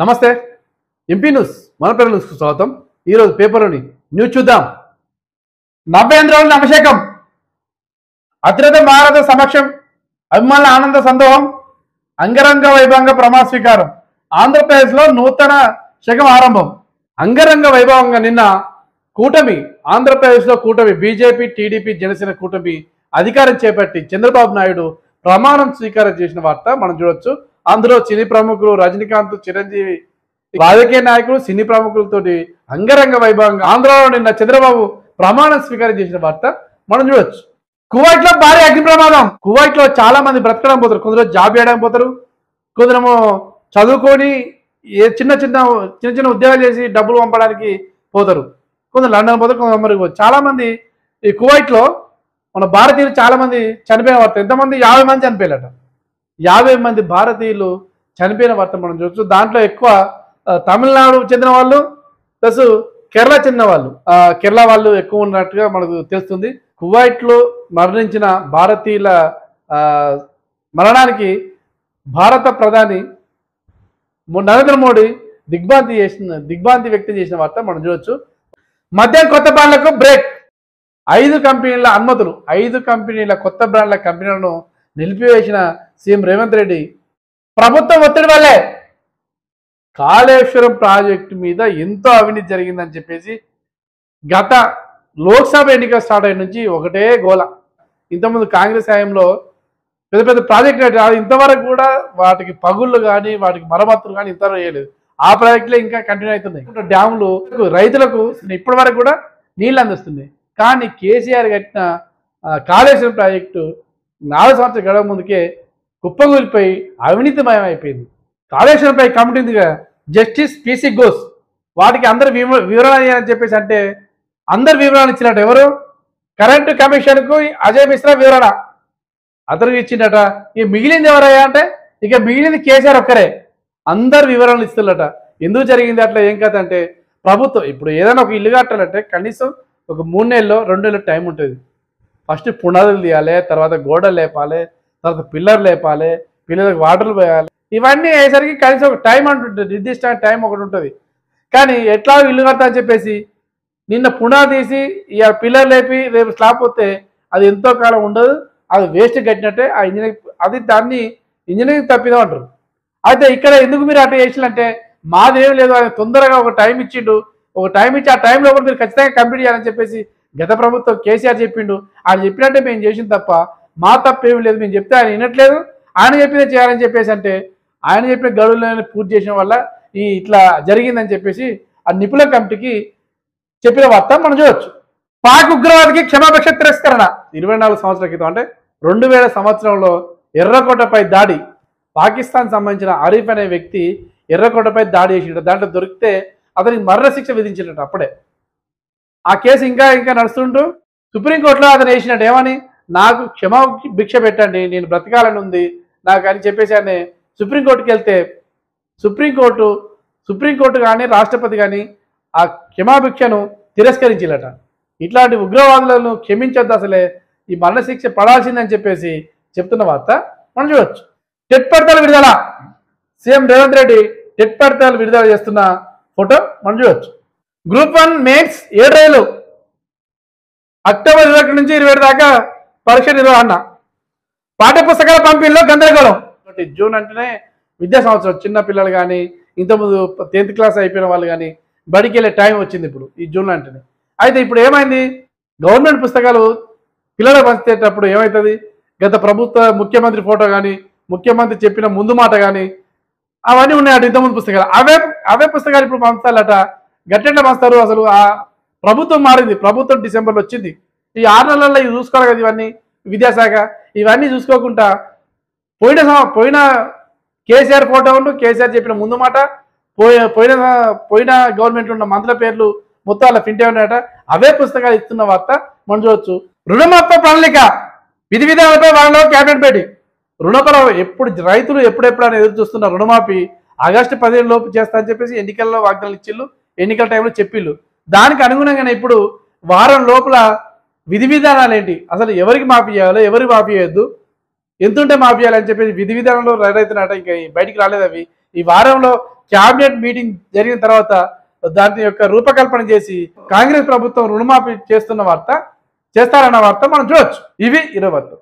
నమస్తే MP news మన పేరు న్యూస్కు స్వాగతం. ఈరోజు పేపర్లోని న్యూస్ చూద్దాం. నవ్వేంద్రుల అభిషేకం, అతిరథ భారత సమక్షం, అభిమానుల ఆనంద సందోహం, అంగరంగ వైభవంగా ప్రమాణ స్వీకారం. ఆంధ్రప్రదేశ్లో నూతన శకం ఆరంభం. అంగరంగ వైభవంగా నిన్న కూటమి, ఆంధ్రప్రదేశ్లో కూటమి బీజేపీ, టీడీపీ, జనసేన కూటమి అధికారం చేపట్టి చంద్రబాబు నాయుడు ప్రమాణం స్వీకారం చేసిన వార్త మనం చూడొచ్చు. అందులో సినీ ప్రముఖులు రజనీకాంత్, చిరంజీవి, రాజకీయ నాయకులు, సినీ ప్రముఖులతోటి అంగరంగ వైభవంగా ఆంధ్రలో నిన్న చంద్రబాబు ప్రమాణం స్వీకారం చేసిన వార్త మనం చూడొచ్చు. కువైట్ లో భారీ అగ్ని ప్రమాదం. కువైట్ లో చాలా మంది బ్రతకడం పోతారు, కొందరు జాబ్ చేయడానికి పోతారు, కొందరేమో చదువుకొని చిన్న చిన్న ఉద్యోగాలు చేసి డబ్బులు పంపడానికి పోతారు, కొందరు లండన్ పోతారు, కొందరు అమెరికా పోతారు. చాలా మంది ఈ కువైట్ లో మన భారతీయులు చాలా మంది చనిపోయిన వార్త. ఎంతమంది? 50 మంది చనిపోయారట. 50 మంది భారతీయులు చనిపోయిన వార్త మనం చూడొచ్చు. దాంట్లో ఎక్కువ తమిళనాడు చెందిన వాళ్ళు ప్లస్ కేరళ చెందిన వాళ్ళు, కేరళ వాళ్ళు ఎక్కువ ఉన్నట్టుగా మనకు తెలుస్తుంది. కువైట్ లో మరణించిన భారతీయుల మరణానికి భారత ప్రధాని నరేంద్ర మోడీ దిగ్భ్రాంతి వ్యక్తం చేసిన వార్త మనం చూడొచ్చు. మద్యం కొత్త బ్రాండ్లకు బ్రేక్. 5 కంపెనీల అనుమతులు, 5 కంపెనీల కొత్త బ్రాండ్ల కంపెనీలను నిలిపివేసిన సీఎం రేవంత్ రెడ్డి ప్రభుత్వం ఒత్తిడి వల్లే కాళేశ్వరం ప్రాజెక్టు మీద ఎంతో అవినీతి జరిగిందని చెప్పేసి గత లోక్సభ ఎన్నికలు స్టార్ట్ అయిన నుంచి ఒకటే గోల. ఇంతకుముందు కాంగ్రెస్ హయాంలో పెద్ద పెద్ద ప్రాజెక్టులు ఇంతవరకు కూడా వాటికి పగుళ్ళు కానీ వాటికి మరమ్మతులు కానీ ఇంతవరకు చేయలేదు. ఆ ప్రాజెక్టులే ఇంకా కంటిన్యూ అవుతున్నాయి. డ్యాములు రైతులకు ఇప్పటి వరకు కూడా నీళ్ళు అందిస్తున్నాయి. కానీ కేసీఆర్ కట్టిన కాళేశ్వరం ప్రాజెక్టు 4 సంవత్సరాల గడవ ముందుకే కుప్పగూలిపోయి అవినీతిమయం అయిపోయింది. కాళేశ్వరంపై కమిటీ ఉందిగా, జస్టిస్ పిసి ఘోష్, వాటికి అందరు వివరణ అని చెప్పేసి అంటే అందరు వివరణ ఇచ్చినట్టు. ఎవరు? కరెంటు కమిషన్కు అజయ్ మిశ్రా వివరణ అతనికి ఇచ్చిందట. ఇక మిగిలింది ఎవరయ్యా అంటే ఇక మిగిలింది కేసీఆర్ ఒక్కరే. అందరు వివరణలు ఇస్తున్నట. ఎందుకు జరిగింది అట్లా, ఏం కథ అంటే ప్రభుత్వం ఇప్పుడు ఏదైనా ఒక ఇల్లు కట్టాలంటే కనీసం ఒక 3 నెలల్లో 2 నెలలు టైం ఉంటుంది. ఫస్ట్ పునాదులు తీయాలి, తర్వాత గోడలు లేపాలి, తర్వాత పిల్లర్ లేపాలి, పిల్లలకు వాటర్లు పోయాలి. ఇవన్నీ అయ్యేసరికి కనీసం ఒక టైం అంటుంటుంది, నిర్దిష్ట టైం ఒకటి ఉంటుంది. కానీ ఎట్లా ఇల్లు కడతా అని చెప్పేసి నిన్న పునాది తీసి ఇక పిల్లర్ లేపి రేపు స్లాబ్ పోతే అది ఎంతో కాలం ఉండదు, అది వేస్ట్ కట్టినట్టే. ఆ దాన్ని ఇంజనీరింగ్ తప్పిదాం అంటారు. అయితే ఇక్కడ ఎందుకు మీరు అట్లా చేసినంటే మాదేం లేదు, ఆయన తొందరగా ఒక టైం ఇచ్చిండు, ఒక టైం ఇచ్చి ఆ టైంలో కూడా మీరు ఖచ్చితంగా కంప్లీట్ చేయాలని చెప్పేసి గత ప్రభుత్వం కేసీఆర్ చెప్పిండు. ఆయన చెప్పినట్టే మేము చేసింది తప్ప మా తప్పేమీ లేదు. మేము చెప్తే ఆయన వినట్లేదు, ఆయన చెప్పిన చేయాలని చెప్పేసి అంటే ఆయన చెప్పిన గడువులను పూర్తి చేసిన వల్ల ఇట్లా జరిగిందని చెప్పేసి ఆ నిపుణుల కమిటీకి చెప్పిన వార్త మనం చూడొచ్చు. పాక్ ఉగ్రవాదికి క్షమాభిక్ష తిరస్కరణ. 24 సంవత్సరాల క్రితం అంటే 2000 సంవత్సరంలో ఎర్రకోటపై దాడి, పాకిస్తాన్ సంబంధించిన ఆరిఫ్ అనే వ్యక్తి ఎర్రకోటపై దాడి చేసిండు. దాంట్లో దొరికితే అతనికి మరణశిక్ష విధించినట్టు. అప్పుడే ఆ కేసు ఇంకా నడుస్తుంటూ సుప్రీంకోర్టులో అతను వేసినట్టు. ఏమని? నాకు క్షమాభిక్ష పెట్టండి, నేను బ్రతకాలని ఉంది నాకు అని చెప్పేసి ఆయన సుప్రీంకోర్టుకి వెళ్తే సుప్రీంకోర్టు కానీ రాష్ట్రపతి కానీ ఆ క్షమాభిక్షను తిరస్కరించిలట. ఇట్లాంటి ఉగ్రవాదులను క్షమించొద్దు, అసలే ఈ మరణశిక్ష పడాల్సిందని చెప్పేసి చెప్తున్న వార్త మనం చూడొచ్చు. టెట్ ఫలితాల విడుదల. సీఎం రేవంత్ రెడ్డి టెట్ ఫలితాలు విడుదల చేస్తున్న ఫోటో మనం చూడొచ్చు. గ్రూప్ 1 మెయిన్స్ 7 రోజులు, అక్టోబర్ 21 నుంచి 27 దాకా పరీక్ష నిర్వహణ. పాఠ్యపుస్తకాల పంపిణీలో గందరగోళం. జూన్ అంటేనే విద్యా సంవత్సరం. చిన్న పిల్లలు కానీ ఇంతకుముందు 10th క్లాస్ అయిపోయిన వాళ్ళు కానీ బడికి వెళ్ళే టైం వచ్చింది ఇప్పుడు ఈ జూన్ అంటేనే. అయితే ఇప్పుడు ఏమైంది, గవర్నమెంట్ పుస్తకాలు పిల్లలకు పంచేటప్పుడు ఏమవుతుంది, గత ప్రభుత్వ ముఖ్యమంత్రి ఫోటో కానీ ముఖ్యమంత్రి చెప్పిన ముందు మాట కానీ అవన్నీ ఉన్నాయట ఇంతకుముందు పుస్తకాలు. అవే పుస్తకాలు ఇప్పుడు పంచాలట. గట్టెట్లా పంచుతారు? అసలు ఆ ప్రభుత్వం మారింది, ప్రభుత్వం డిసెంబర్లో వచ్చింది. ఈ 6 నెలల్లో ఇవి చూసుకోవాలి కదా, ఇవన్నీ విద్యాశాఖ ఇవన్నీ చూసుకోకుండా పోయిన కేసీఆర్ ఫోటో ఉంటూ కేసీఆర్ చెప్పిన ముందు మాట, పోయిన గవర్నమెంట్ ఉన్న మంత్రుల పేర్లు మొత్తం అలా ప్రింటే ఉన్నాయట. అవే పుస్తకాలు ఇస్తున్న వార్త మనం చూడొచ్చు. రుణమాఫీ ప్రణాళిక, విధి విధానాలపై వాళ్ళలో క్యాబినెట్ భేటీ. రైతులు ఎప్పుడెప్పుడు ఎదురు చూస్తున్న రుణమాఫీ ఆగస్టు 15 లోపు చేస్తా అని చెప్పేసి ఎన్నికల్లో వాగ్దానాలు ఇచ్చిళ్ళు, ఎన్నికల టైంలో చెప్పిళ్ళు. దానికి అనుగుణంగానే ఇప్పుడు వారం లోపల విధి విధానాలు ఏంటి, అసలు ఎవరికి మాఫీ చేయాలో ఎవరికి మాఫీ చేయొద్దు, ఎంతుంటే మాఫీ చేయాలని చెప్పేసి విధి విధానంలో రైతున్నట. ఇంకా బయటికి రాలేదు అవి. ఈ వారంలో క్యాబినెట్ మీటింగ్ జరిగిన తర్వాత దాని యొక్క రూపకల్పన చేసి కాంగ్రెస్ ప్రభుత్వం రుణమాఫీ చేస్తున్న వార్త, చేస్తారన్న వార్త మనం చూడొచ్చు. ఇవి 20